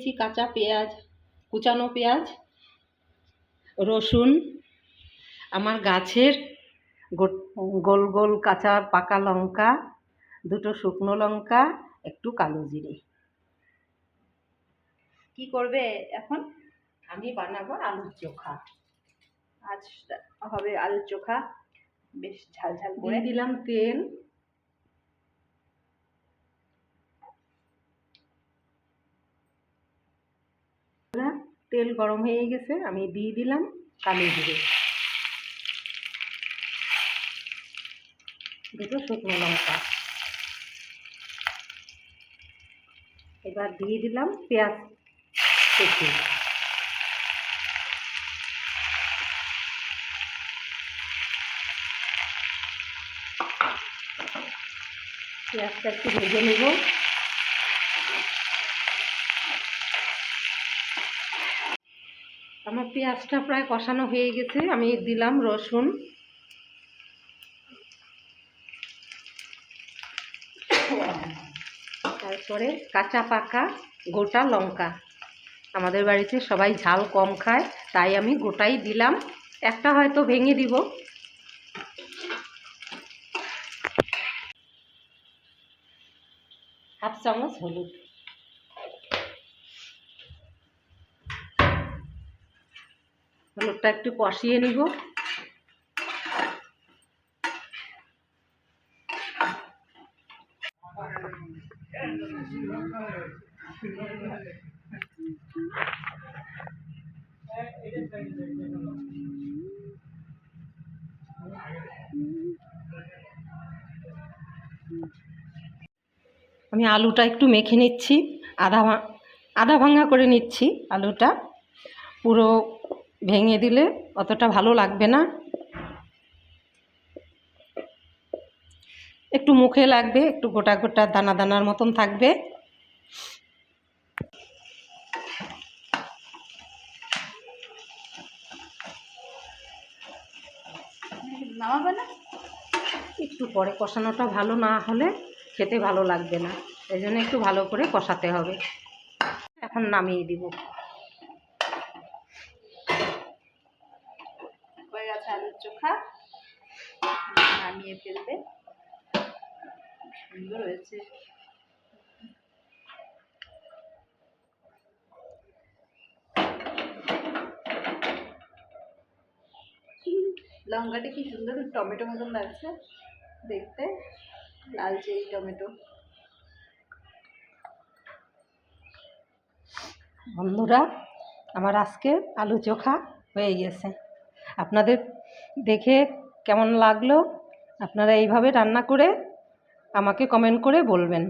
নিয়েছি কাঁচা পেঁয়াজ, কুচানো পেঁয়াজ, রসুন, আমার গাছের গোল গোল কাঁচা পাকা লঙ্কা, দুটো শুকনো লঙ্কা, একটু কালো জিরে। কি করবে এখন? আমি বানাবো আলুর চোখা। আজ হবে আলুর চোখা, বেশ ঝাল ঝাল করে। দিলাম তেল, তেল গরম হয়ে গেছে, আমি দিয়ে দিলাম কালো জিরে, দুটো শুকনো লঙ্কা। এবার দিয়ে দিলাম পেঁয়াজ কুচি। পেঁয়াজটা একটু ভেজে নেব। আমার পেঁয়াজটা প্রায় কষানো হয়ে গেছে, আমি দিলাম রসুন, তারপরে কাঁচা পাকা গোটা লঙ্কা। আমাদের বাড়িতে সবাই ঝাল কম খায়, তাই আমি গোটাই দিলাম, একটা হয়তো ভেঙে দিব। হাফ চামচ হলুদ। হলুদটা একটু কষিয়ে নিব। আমি আলুটা একটু মেখে নিচ্ছি, আধা ভাঙা করে নিচ্ছি। আলুটা পুরো ভেঙে দিলে অতটা ভালো লাগবে না, একটু মুখে লাগবে, একটু গোটা গোটা দানা দানার মতন থাকবে। নামাবে না, একটু পরে, কষানোটা ভালো না হলে খেতে ভালো লাগবে না, এই জন্য একটু ভালো করে কষাতে হবে। এখন নামিয়ে দিব। হয়ে গেছে আলুর চোখা, নামিয়ে ফেলবে। সুন্দর হয়েছে। লঙ্কাটা কি সুন্দর টমেটো মতন লাগছে দেখতে, লালচে টমেটো। বন্ধুরা, আমার আজকে আলু চোখা হয়ে গেছে। আপনাদের দেখে কেমন লাগলো? আপনারা এইভাবে রান্না করে আমাকে কমেন্ট করে বলবেন।